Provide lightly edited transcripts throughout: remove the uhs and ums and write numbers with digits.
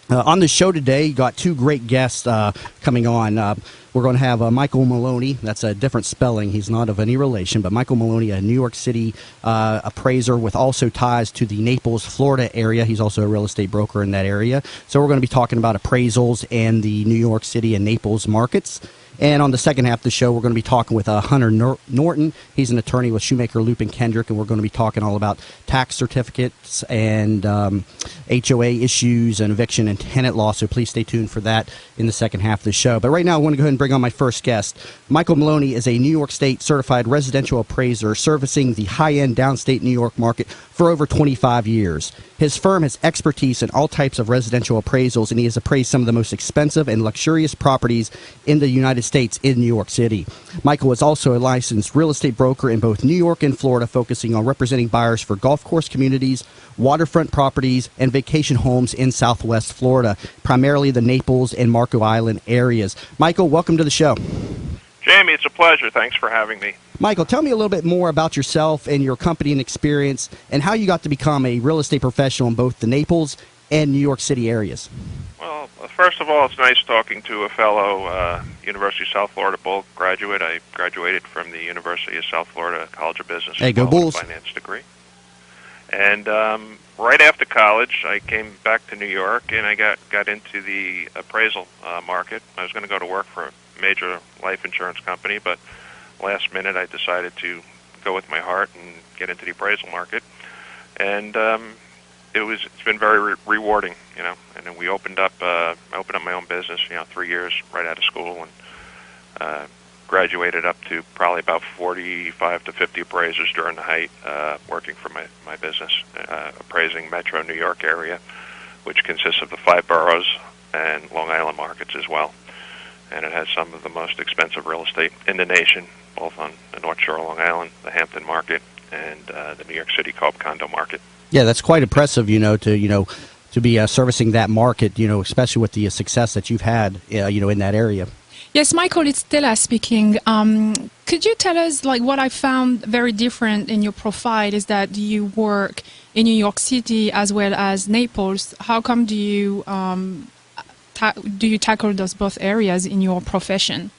On the show today, you got two great guests coming on. We're going to have Michael Maloney. That's a different spelling. He's not of any relation, but Michael Maloney, a New York City appraiser with also ties to the Naples, Florida area. He's also a real estate broker in that area. So we're going to be talking about appraisals and the New York City and Naples markets. And on the second half of the show, we're going to be talking with Hunter Norton. He's an attorney with Shoemaker, Loop, and Kendrick, and we're going to be talking all about tax certificates and HOA issues and eviction and tenant law. So please stay tuned for that in the second half of the show. But right now, I want to go ahead and bring on my first guest. Michael Maloney is a New York State certified residential appraiser servicing the high-end downstate New York market for over 25 years. His firm has expertise in all types of residential appraisals, and he has appraised some of the most expensive and luxurious properties in the United States in New York City. Michael is also a licensed real estate broker in both New York and Florida, focusing on representing buyers for golf course communities, waterfront properties, and vacation homes in Southwest Florida, primarily the Naples and Marco Island areas. Michael, welcome to the show. Jamie, it's a pleasure. Thanks for having me. Michael, tell me a little bit more about yourself and your company and experience and how you got to become a real estate professional in both the Naples and New York City areas. Well, first of all, it's nice talking to a fellow University of South Florida Bull graduate. I graduated from the University of South Florida College of Business Hey, go Bulls. with a finance degree. And right after college, I came back to New York, and I got into the appraisal market. I was going to go to work for a major life insurance company, but last minute I decided to go with my heart and get into the appraisal market. And it's been very rewarding, you know. And then I opened up my own business, 3 years right out of school, and graduated up to probably about 45 to 50 appraisers during the height, working for my business, appraising Metro New York area, which consists of the 5 boroughs and Long Island markets as well. And it has some of the most expensive real estate in the nation, both on the North Shore of Long Island, the Hampton market, and the New York City condo market. Yeah, that's quite impressive, to be servicing that market, especially with the success that you've had, in that area. Yes, Michael, it's Stella speaking. Could you tell us, what I found very different in your profile is that you work in New York City as well as Naples. How come do you tackle those both areas in your profession?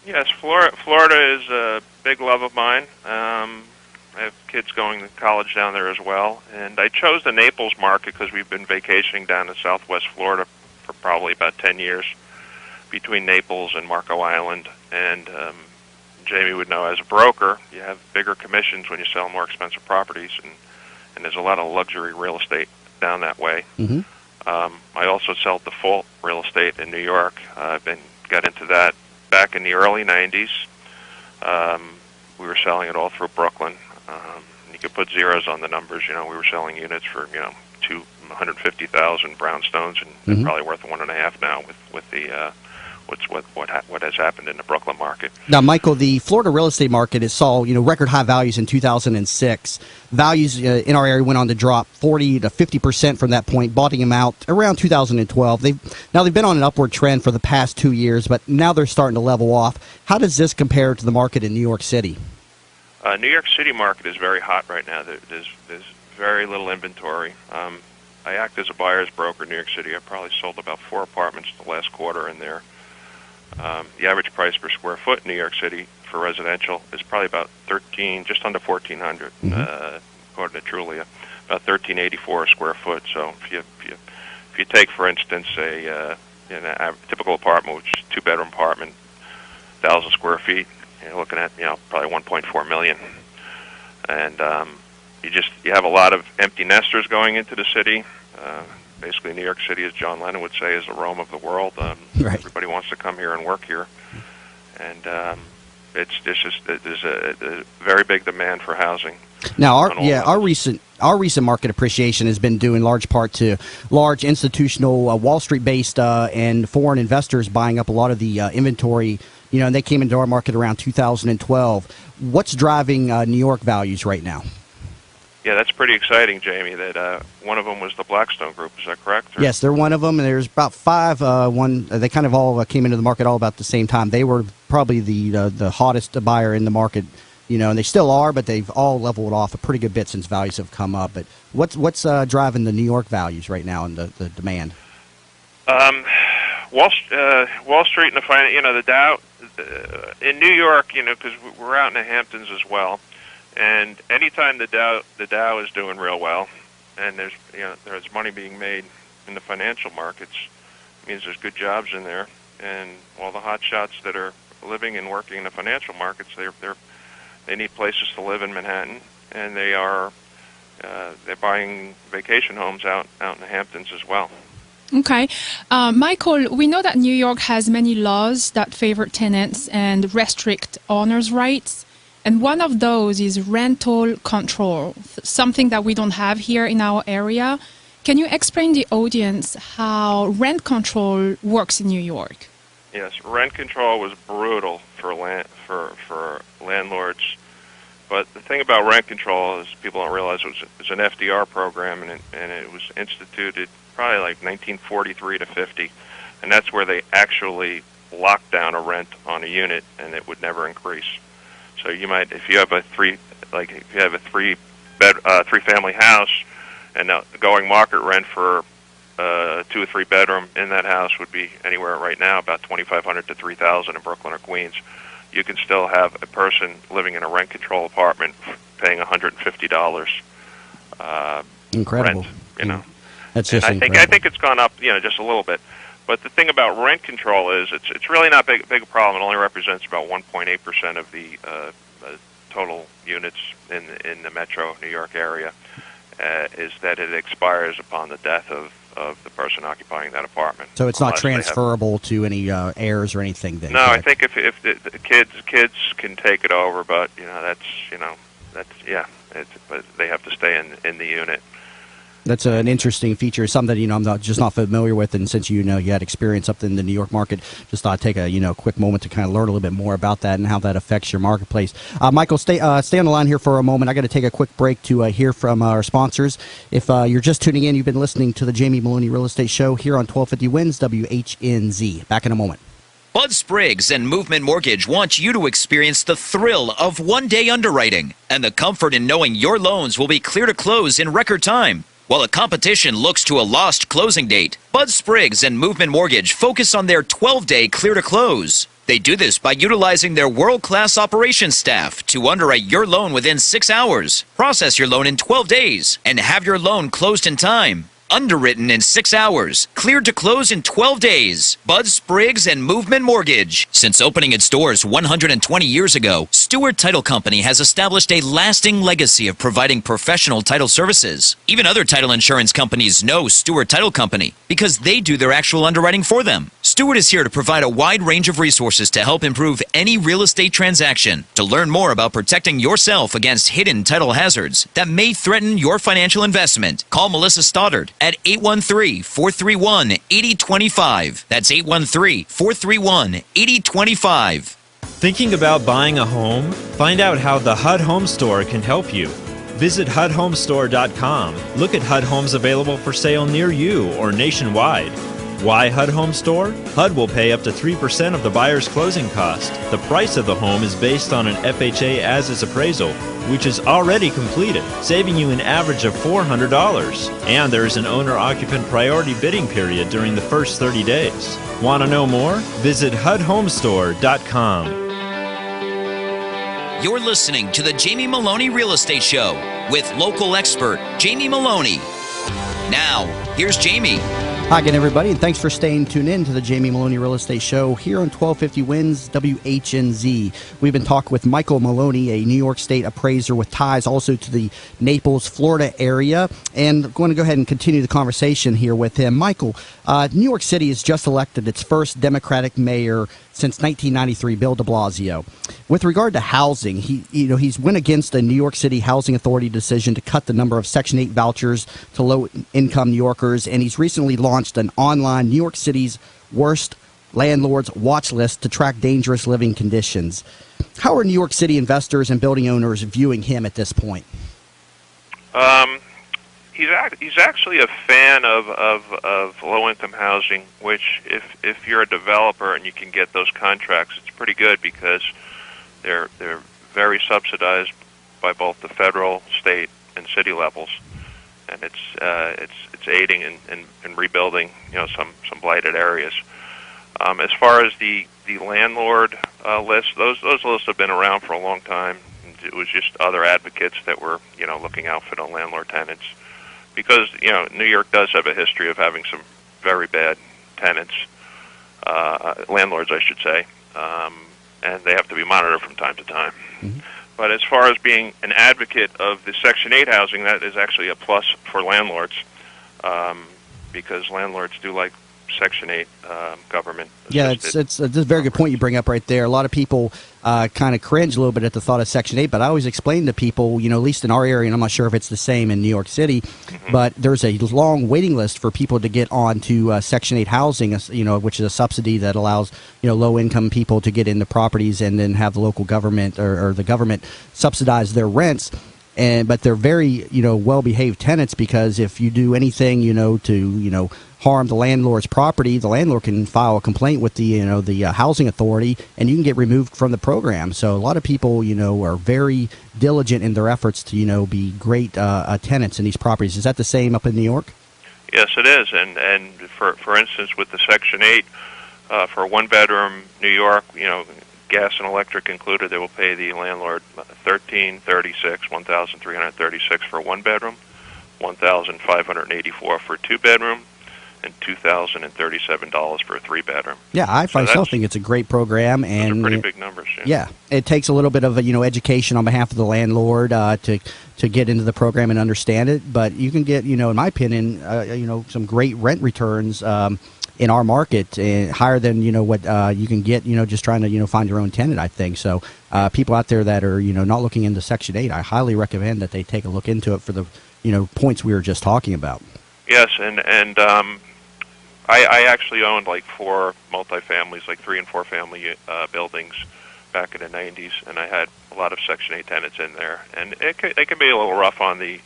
Yes, Florida is a big love of mine. I have kids going to college down there as well. And I chose the Naples market because we've been vacationing down in Southwest Florida for probably about 10 years between Naples and Marco Island. And Jamie would know, as a broker, you have bigger commissions when you sell more expensive properties, and there's a lot of luxury real estate down that way. Mm-hmm. I also sell default real estate in New York. Got into that back in the early 90s. We were selling it all through Brooklyn. You could put zeros on the numbers. We were selling units for 250,000 brownstones, and they're probably worth 1.5 now with the what has happened in the Brooklyn market. Now, Michael, the Florida real estate market saw record high values in 2006. Values in our area went on to drop 40 to 50% from that point, bottoming out around 2012. They've been on an upward trend for the past 2 years, but now they're starting to level off. How does this compare to the market in New York City? New York City market is very hot right now. There's very little inventory. I act as a buyer's broker in New York City. I probably sold about 4 apartments the last quarter in there. The average price per square foot in New York City for residential is probably about just under $1,400, according to Trulia, about $1,384 a square foot. So if you take, for instance, a typical apartment, which is a 2-bedroom apartment, 1,000 square feet, you're looking at probably $1.4 million, and you have a lot of empty nesters going into the city. Basically, New York City, as John Lennon would say, is the Rome of the world. Right. Everybody wants to come here and work here, and there's a very big demand for housing. Now, our recent market appreciation has been due in large part to large institutional Wall Street-based and foreign investors buying up a lot of the inventory. And they came into our market around 2012. What's driving New York values right now? Yeah, that's pretty exciting, Jamie. That one of them was the Blackstone Group. Is that correct? Or? Yes, they're one of them, and there's about 5. They kind of all came into the market all about the same time. They were probably the hottest buyer in the market, and they still are, but they've all leveled off a pretty good bit since values have come up. But what's driving the New York values right now and the demand? Wall Street and the Dow in New York, because we're out in the Hamptons as well, and anytime the Dow is doing real well, and there's money being made in the financial markets, means there's good jobs in there, and all the hot shots that are living and working in the financial markets, they need places to live in Manhattan, and they're buying vacation homes out in the Hamptons as well. Okay. Michael, we know that New York has many laws that favor tenants and restrict owners' rights. And one of those is rental control, something that we don't have here in our area. Can you explain to the audience how rent control works in New York? Yes, rent control was brutal for landlords. But the thing about rent control is people don't realize it's an FDR program, and it was instituted probably like 1943 to 50, and that's where they actually locked down a rent on a unit, and it would never increase. So you might, if you have a three-family house, and the going market rent for 2 or 3 bedroom in that house would be anywhere right now about $2,500 to $3,000 in Brooklyn or Queens. You can still have a person living in a rent control apartment paying $150 incredible rent. That's just I think it's gone up, just a little bit. But the thing about rent control is it's really not big a problem. It only represents about 1.8% of the total units in the metro New York area. Is that it expires upon the death of the person occupying that apartment. So it's not transferable to any heirs or anything. Then, no, correct? I think if the kids can take it over, but but they have to stay in the unit. That's an interesting feature, something that I'm not familiar with, and since you had experience up in the New York market, just thought I'd take a quick moment to kind of learn a little bit more about that and how that affects your marketplace. Michael, stay on the line here for a moment. I got to take a quick break to hear from our sponsors. If you're just tuning in, you've been listening to the Jamie Maloney Real Estate Show here on 1250 Wins WHNZ. Back in a moment. Bud Spriggs and Movement Mortgage want you to experience the thrill of one-day underwriting and the comfort in knowing your loans will be clear to close in record time. While the competition looks to a lost closing date, Bud Spriggs and Movement Mortgage focus on their 12-day clear to close. They do this by utilizing their world-class operations staff to underwrite your loan within 6 hours, process your loan in 12 days, and have your loan closed in time. Underwritten in 6 hours, cleared to close in 12 days. Bud Spriggs and Movement Mortgage. Since opening its doors 120 years ago, Stewart Title Company has established a lasting legacy of providing professional title services. Even other title insurance companies know Stewart Title Company because they do their actual underwriting for them. Stewart is here to provide a wide range of resources to help improve any real estate transaction. To learn more about protecting yourself against hidden title hazards that may threaten your financial investment, call Melissa Stoddard at 813-431-8025. That's 813-431-8025. Thinking about buying a home? Find out how the HUD Home Store can help you. Visit HUDHomestore.com. Look at HUD homes available for sale near you or nationwide. Why HUD Home Store? HUD will pay up to 3% of the buyer's closing cost. The price of the home is based on an FHA as-is appraisal, which is already completed, saving you an average of $400. And there is an owner-occupant priority bidding period during the first 30 days. Want to know more? Visit HUDHomestore.com. You're listening to the Jamie Maloney Real Estate Show with local expert Jamie Maloney. Now, here's Jamie. Hi again, everybody, and thanks for staying tuned in to the Jamie Maloney Real Estate Show here on 1250 Wins WHNZ. We've been talking with Michael Maloney, a New York State appraiser with ties also to the Naples, Florida area, and I'm going to go ahead and continue the conversation here with him. Michael, New York City has just elected its first Democratic mayor since 1993, Bill de Blasio. With regard to housing, he's went against the New York City Housing Authority decision to cut the number of Section 8 vouchers to low-income New Yorkers, and he's recently launched an online New York City's worst landlords watch list to track dangerous living conditions. How are New York City investors and building owners viewing him at this point? He's actually a fan of low-income housing, which if you're a developer and you can get those contracts, it's pretty good because they're very subsidized by both the federal, state, and city levels. and it's aiding in rebuilding some blighted areas. As far as the landlord list, those lists have been around for a long time. It was just other advocates that were looking out for the landlord tenants, because New York does have a history of having some very bad tenants, landlords I should say, and they have to be monitored from time to time. Mm-hmm. But as far as being an advocate of the Section 8 housing, that is actually a plus for landlords, because landlords do like Section 8 government assisted. Yeah, it's a very good point you bring up right there. A lot of people kind of cringe a little bit at the thought of Section 8, but I always explain to people, at least in our area, and I'm not sure if it's the same in New York City, but there's a long waiting list for people to get onto Section 8 housing, which is a subsidy that allows, low-income people to get into properties and then have the local government or the government subsidize their rents. But they're very, well-behaved tenants, because if you do anything, to, harm the landlord's property, the landlord can file a complaint with the housing authority, and you can get removed from the program. So a lot of people, are very diligent in their efforts to, be great tenants in these properties. Is that the same up in New York? Yes, it is. And for instance, with the Section 8, for a one-bedroom New York, gas and electric included, they will pay the landlord $1,336 for a one-bedroom, $1,584 for a two-bedroom, and $2,037 for a three-bedroom. Yeah, I myself think it's a great program, and those are pretty big numbers. Yeah, it takes a little bit of education on behalf of the landlord to get into the program and understand it. But you can get, in my opinion, some great rent returns in our market, higher than what you can get just trying to find your own tenant, I think. So people out there that are not looking into Section 8, I highly recommend that they take a look into it for the points we were just talking about. Yes, and I actually owned like 4 multifamilies, like 3 and 4 family buildings back in the 90s, and I had a lot of Section 8 tenants in there, and they can be a little rough on the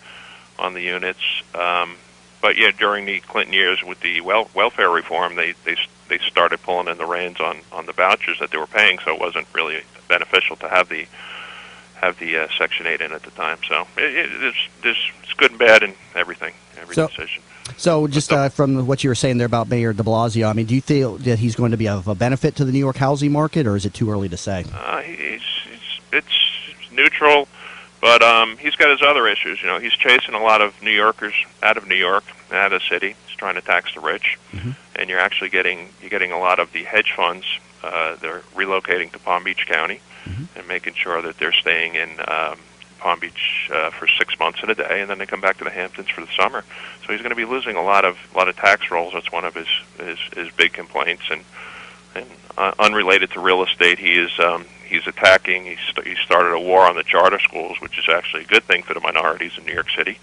units. But yeah, during the Clinton years with the welfare reform, they started pulling in the reins on the vouchers that they were paying, so it wasn't really beneficial to have the Section 8 in at the time. So there's good and bad in every decision. So just from what you were saying there about Mayor de Blasio, I mean, do you feel that he's going to be of a benefit to the New York housing market, or is it too early to say? It's neutral, but he's got his other issues. He's chasing a lot of New Yorkers out of New York, out of the city. He's trying to tax the rich, and you're getting a lot of the hedge funds. They're relocating to Palm Beach County and making sure that they're staying in Palm Beach for 6 months and a day, and then they come back to the Hamptons for the summer. So he's going to be losing a lot of tax rolls. That's one of his big complaints. And unrelated to real estate, he's attacking. He started a war on the charter schools, which is actually a good thing for the minorities in New York City.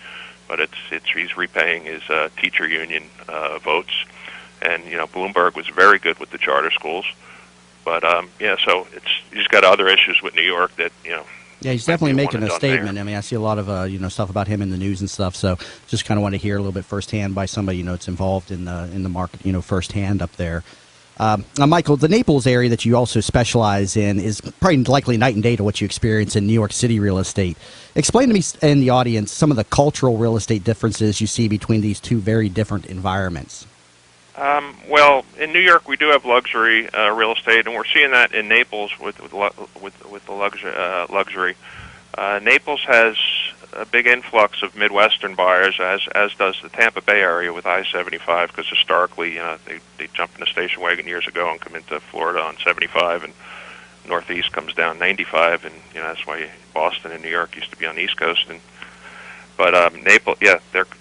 But he's repaying his teacher union votes. And Bloomberg was very good with the charter schools. But so he's got other issues with New York that Yeah, he's definitely making a statement. I mean, I see a lot of stuff about him in the news and stuff. So just kind of want to hear a little bit firsthand by somebody that's involved in the market firsthand up there. Now, Michael, the Naples area that you also specialize in is probably likely night and day to what you experience in New York City real estate. Explain to me and the audience some of the cultural real estate differences you see between these two very different environments. Well, in New York, we do have luxury real estate, and we're seeing that in Naples with the luxury. Naples has a big influx of Midwestern buyers, as does the Tampa Bay area with I-75, because historically, they jumped in a station wagon years ago and come into Florida on 75, and Northeast comes down 95, and that's why Boston and New York used to be on the East Coast. But Naples,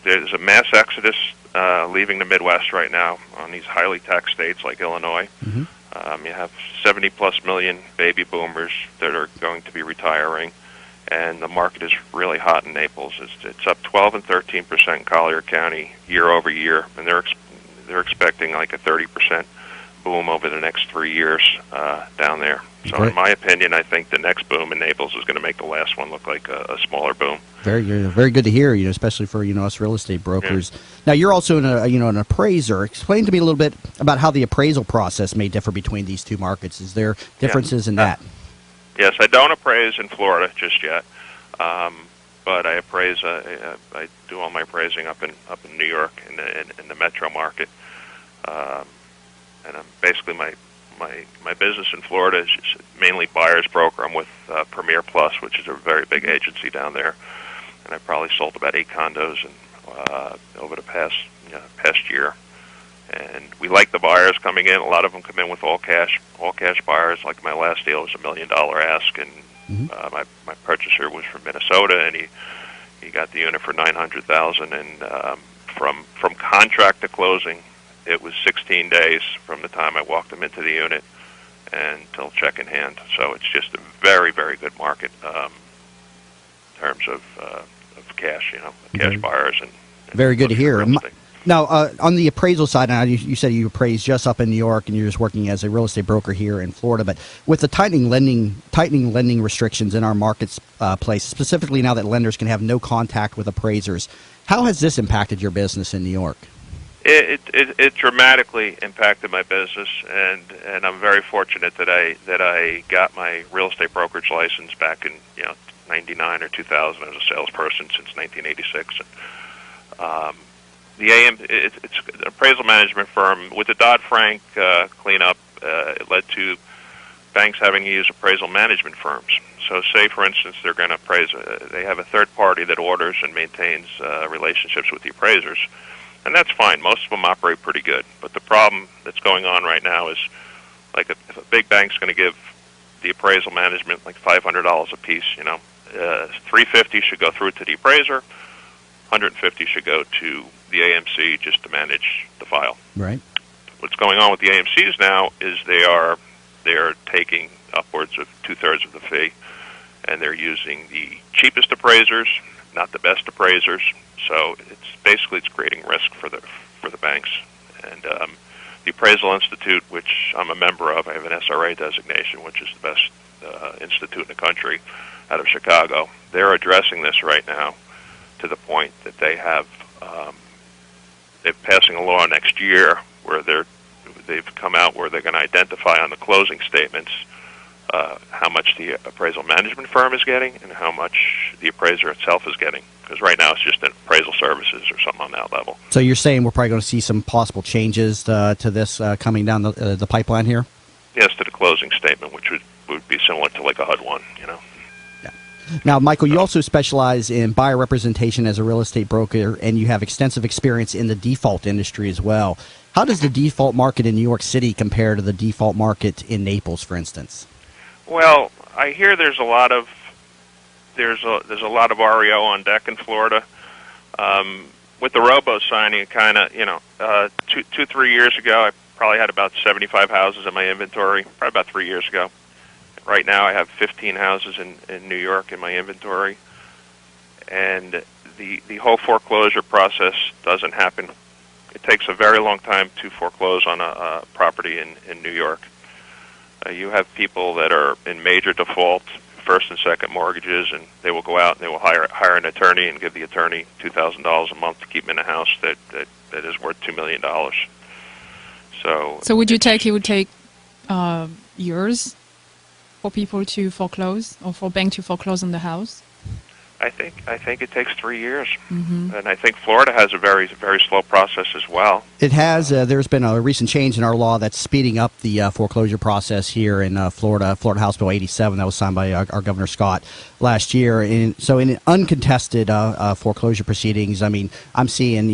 there's a mass exodus leaving the Midwest right now on these highly taxed states like Illinois. You have 70-plus million baby boomers that are going to be retiring, and the market is really hot in Naples. It's up 12 and 13% in Collier County year over year, and they're expecting like a 30% boom over the next 3 years down there. So in my opinion, I think the next boom in Naples is going to make the last one look like a smaller boom. Very good, very good to hear. Especially for us real estate brokers. Yeah. Now you're also an appraiser. Explain to me a little bit about how the appraisal process may differ between these two markets. Is there differences in that? Yes, I don't appraise in Florida just yet. but I appraise. I do all my appraising up in New York in the metro market, and I'm basically my business in Florida is just mainly buyer's broker. I'm with Premier Plus, which is a very big agency down there, and I probably sold about 8 condos over the past year. And we like the buyers coming in. A lot of them come in with all cash buyers. Like my last deal was $1 million ask, and my purchaser was from Minnesota, and he got the unit for $900,000. And from contract to closing, it was 16 days from the time I walked him into the unit until check in hand. So it's just a very, very good market in terms of cash, cash buyers and very good to hear. real estate. Now, on the appraisal side, now you said you appraised just up in New York, and you're just working as a real estate broker here in Florida. But with the tightening lending restrictions in our markets place, specifically now that lenders can have no contact with appraisers, how has this impacted your business in New York? It dramatically impacted my business, and I'm very fortunate that I got my real estate brokerage license back in 99 or 2000 as a salesperson since 1986. It's an appraisal management firm. With the Dodd-Frank cleanup, it led to banks having to use appraisal management firms. So say, for instance, they're going to appraise, they have a third party that orders and maintains relationships with the appraisers, and that's fine. Most of them operate pretty good. But the problem that's going on right now is, like, if a big bank's going to give the appraisal management like $500 a piece, $350 should go through to the appraiser, $150 should go to the AMC just to manage the file. Right. What's going on with the AMCs now is they are taking upwards of 2/3 of the fee, and they're using the cheapest appraisers, not the best appraisers. So it's creating risk for the banks. And the Appraisal Institute, which I'm a member of, I have an SRA designation, which is the best institute in the country, out of Chicago. They're addressing this right now to the point that they're passing a law next year where they've come out where they're going to identify on the closing statements how much the appraisal management firm is getting and how much the appraiser itself is getting. Because right now it's just an appraisal services or something on that level. So you're saying we're probably going to see some possible changes to this coming down the pipeline here? Yes, to the closing statement, which would be similar to like a HUD-1, Yeah. Now, Michael, you also specialize in buyer representation as a real estate broker, and you have extensive experience in the default industry as well. How does the default market in New York City compare to the default market in Naples, for instance? Well, I hear there's a lot of REO on deck in Florida. With the robo signing, kind of 2-3 years ago, I probably had about 75 houses in my inventory. Probably about 3 years ago. Right now, I have 15 houses in New York in my inventory, and the whole foreclosure process doesn't happen. It takes a very long time to foreclose on a property in New York. You have people that are in major default, first and second mortgages, and they will go out and they will hire an attorney and give the attorney $2,000 a month to keep them in a house that is worth $2 million. So it would take years for people to foreclose or for a bank to foreclose on the house? I think it takes 3 years, Mm-hmm. and I think Florida has a very, very slow process as well. It has. There's been a recent change in our law that's speeding up the foreclosure process here in Florida. Florida House Bill 87 that was signed by our Governor Scott last year. So in uncontested foreclosure proceedings, I mean, I'm seeing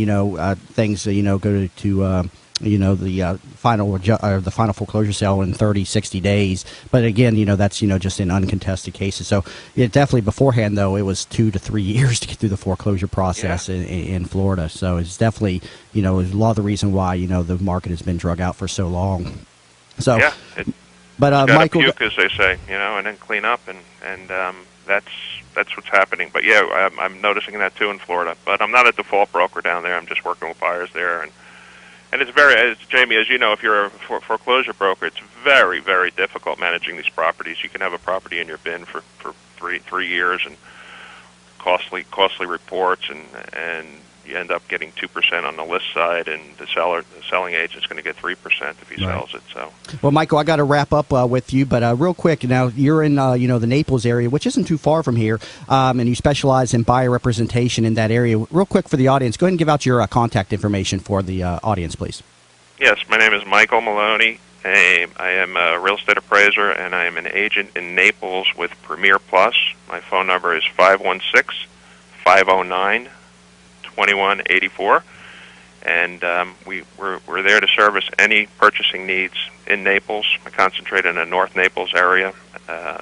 things go to the final foreclosure sale in 30-60 days. But again, that's just in uncontested cases. So definitely beforehand, though, it was 2 to 3 years to get through the foreclosure process in Florida. So it's definitely a lot of the reason why the market has been drug out for so long. So yeah, but Michael, puke, as they say, and then clean up, and that's what's happening. But yeah, I'm noticing that too in Florida. But I'm not a default broker down there. I'm just working with buyers there, and it's Jamie, as you know, if you're a foreclosure broker, it's very, very difficult managing these properties. You can have a property in your bin for 3 years and costly reports, and you end up getting 2% on the list side, and the selling agent's going to get 3% if he sells it. So, well, Michael, I got to wrap up with you, but real quick, now you're in the Naples area, which isn't too far from here, and you specialize in buyer representation in that area. Real quick for the audience, go ahead and give out your contact information for the audience, please. Yes, my name is Michael Maloney. I am a real estate appraiser, and I am an agent in Naples with Premier Plus. My phone number is 516-509-2184, and we're there to service any purchasing needs in Naples. I concentrate in the North Naples area,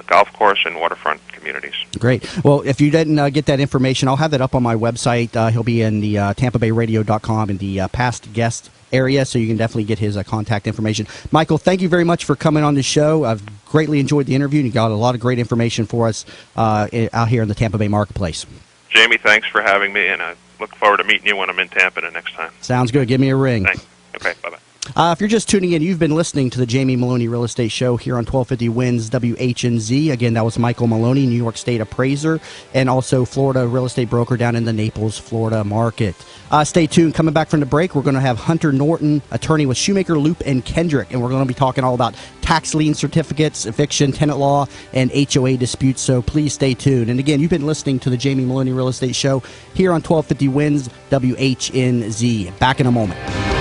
golf course and waterfront communities. Great. Well, if you didn't get that information, I'll have that up on my website. He'll be in the TampaBayRadio.com in the past guest area, so you can definitely get his contact information. Michael, thank you very much for coming on the show. I've greatly enjoyed the interview, and you got a lot of great information for us out here in the Tampa Bay marketplace. Jamie, thanks for having me, and I look forward to meeting you when I'm in Tampa the next time. Sounds good. Give me a ring. Thanks. Okay, bye-bye. If you're just tuning in, you've been listening to the Jamie Maloney Real Estate Show here on 1250 WINS WHNZ. Again, that was Michael Maloney, New York State appraiser, and also Florida real estate broker down in the Naples, Florida market. Stay tuned. Coming back from the break, we're going to have Hunter Norton, attorney with Shoemaker, Loop, and Kendrick, and we're going to be talking all about tax lien certificates, eviction, tenant law, and HOA disputes, so please stay tuned. And again, you've been listening to the Jamie Maloney Real Estate Show here on 1250 WINS WHNZ. Back in a moment.